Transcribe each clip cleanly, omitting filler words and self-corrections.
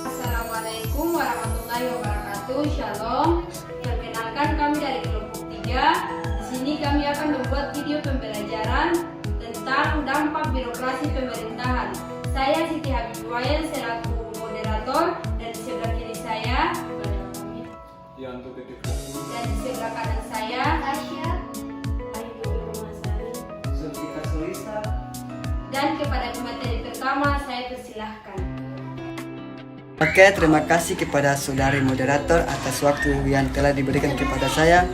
Assalamualaikum warahmatullahi wabarakatuh. Shalom. Perkenalkan, kami dari kelompok 3. Di sini kami akan membuat video pembelajaran tentang dampak birokrasi pemerintahan. Saya Siti Habibwayan selaku moderator, dan di sebelah kiri saya dan di sebelah kanan saya Tasya, dan kepada materi pertama saya persilahkan. Oke, terima kasih kepada saudari moderator atas waktu yang telah diberikan kepada saya.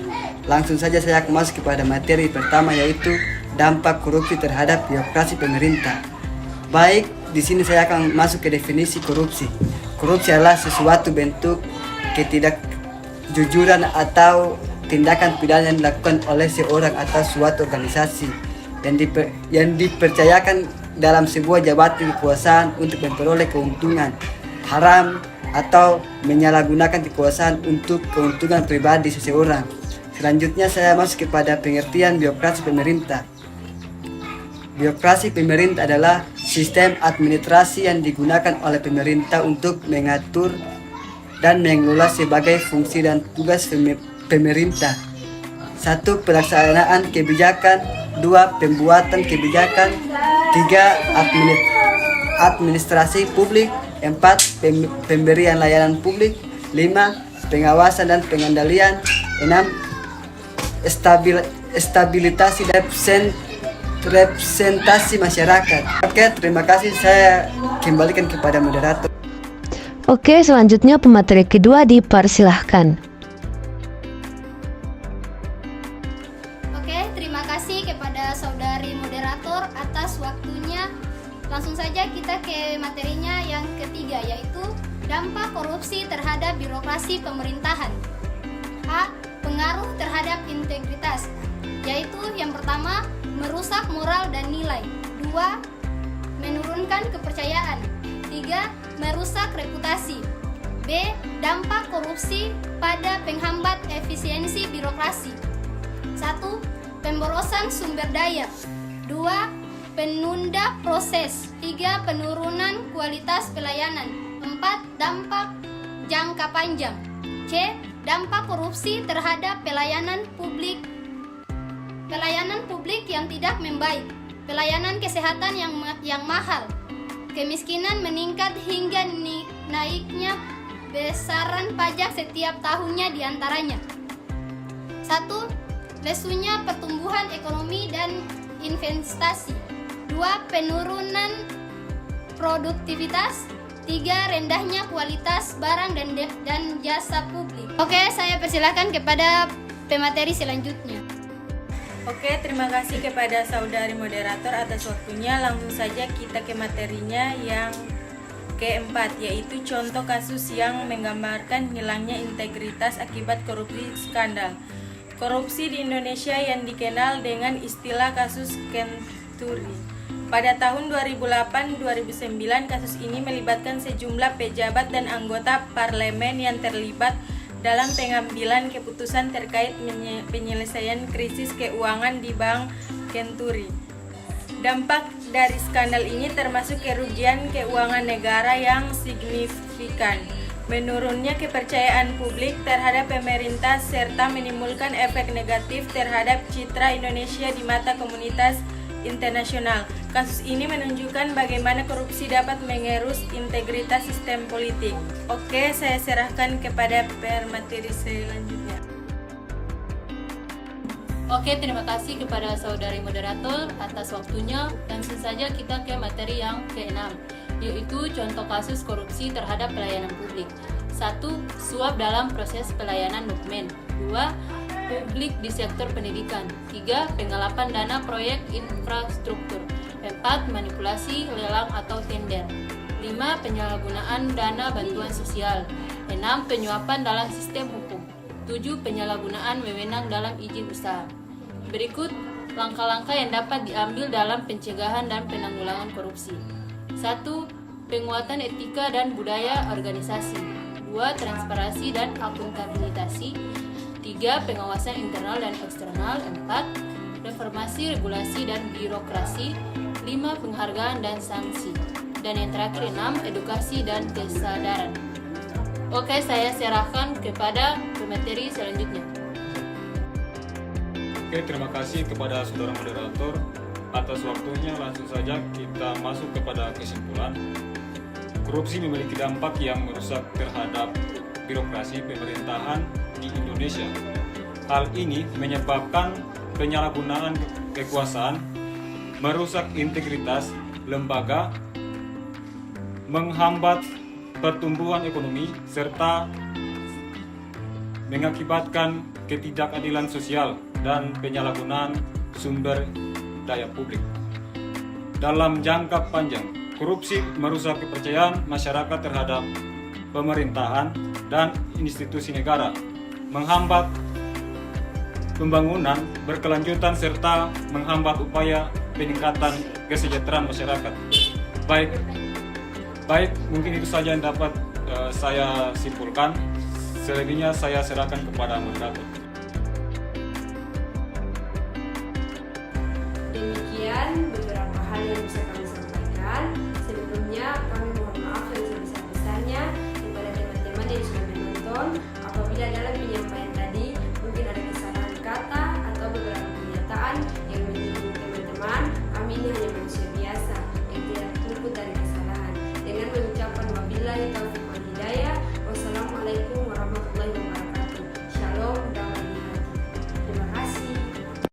Langsung saja saya akan masuk kepada materi pertama, yaitu dampak korupsi terhadap birokrasi pemerintah. Baik, di sini saya akan masuk ke definisi korupsi. Korupsi adalah sesuatu bentuk ketidakjujuran atau tindakan pidana yang dilakukan oleh seorang atau suatu organisasi yang dipercayakan dalam sebuah jabatan kekuasaan untuk memperoleh keuntungan haram atau menyalahgunakan kekuasaan untuk keuntungan pribadi seseorang. Selanjutnya saya masuk kepada pengertian birokrasi pemerintah. Birokrasi pemerintah adalah sistem administrasi yang digunakan oleh pemerintah untuk mengatur dan mengelola sebagai fungsi dan tugas pemerintah. 1. Pelaksanaan kebijakan. 2. Pembuatan kebijakan. 3. Administrasi publik. 4. Pemberian layanan publik. 5. Pengawasan dan pengendalian. 6. Stabilitas representasi masyarakat. Oke, terima kasih. Saya kembalikan kepada moderator. Oke, selanjutnya pemateri kedua dipersilahkan. Oke, terima kasih kepada saudari moderator atas waktunya. Langsung saja kita ke materinya yang ketiga, yaitu dampak korupsi terhadap birokrasi pemerintahan. A. Pengaruh terhadap integritas, yaitu yang pertama, merusak moral dan nilai. 2. Menurunkan kepercayaan. 3. Merusak reputasi. B. Dampak korupsi pada penghambat efisiensi birokrasi. 1. Pemborosan sumber daya. 2. Penunda proses. 3. Penurunan kualitas pelayanan. 4. Dampak jangka panjang. C. Dampak korupsi terhadap pelayanan publik. Pelayanan publik yang tidak membaik. Pelayanan kesehatan yang mahal. Kemiskinan meningkat hingga naiknya besaran pajak setiap tahunnya diantaranya. 1. Lesunya pertumbuhan ekonomi dan investasi. 2. Penurunan produktivitas. 3. Rendahnya kualitas barang dan jasa publik. Oke, saya persilakan kepada pemateri selanjutnya. Oke, terima kasih kepada saudari moderator atas waktunya. Langsung saja kita ke materinya yang keempat, yaitu contoh kasus yang menggambarkan hilangnya integritas akibat korupsi skandal. Korupsi di Indonesia yang dikenal dengan istilah kasus Kenturi. Pada tahun 2008-2009, kasus ini melibatkan sejumlah pejabat dan anggota parlemen yang terlibat dalam pengambilan keputusan terkait penyelesaian krisis keuangan di Bank Kenturi. Dampak dari skandal ini termasuk kerugian keuangan negara yang signifikan, menurunnya kepercayaan publik terhadap pemerintah, serta menimbulkan efek negatif terhadap citra Indonesia di mata komunitas internasional. Kasus ini menunjukkan bagaimana korupsi dapat mengerus integritas sistem politik. Oke, saya serahkan kepada pemateri selanjutnya. Oke, terima kasih kepada saudari moderator atas waktunya. Langsung saja kita ke materi yang keenam, yaitu contoh kasus korupsi terhadap pelayanan publik. 1. Suap dalam proses pelayanan dokumen. 2. Publik di sektor pendidikan. 3. Penggelapan dana proyek infrastruktur. 4. Manipulasi lelang atau tender. 5. Penyalahgunaan dana bantuan sosial. 6. Penyuapan dalam sistem hukum. 7. Penyalahgunaan wewenang dalam izin usaha. Berikut langkah-langkah yang dapat diambil dalam pencegahan dan penanggulangan korupsi. 1. Penguatan etika dan budaya organisasi. 2. Transparansi dan akuntabilitas. 3. Pengawasan internal dan eksternal. 4. reformasi regulasi dan birokrasi, 5 penghargaan dan sanksi, dan yang terakhir 6 edukasi dan kesadaran. Oke, saya serahkan kepada pemateri selanjutnya. Oke, terima kasih kepada saudara moderator atas waktunya. Langsung saja kita masuk kepada kesimpulan. Korupsi memiliki dampak yang merusak terhadap birokrasi pemerintahan di Indonesia. Hal ini menyebabkan penyalahgunaan kekuasaan, merusak integritas lembaga, menghambat pertumbuhan ekonomi, serta mengakibatkan ketidakadilan sosial dan penyalahgunaan sumber daya publik. Dalam jangka panjang, korupsi merusak kepercayaan masyarakat terhadap pemerintahan dan institusi negara, menghambat pembangunan berkelanjutan serta menghambat upaya peningkatan kesejahteraan masyarakat. Baik, mungkin itu saja yang dapat saya simpulkan. Selebihnya saya serahkan kepada moderator.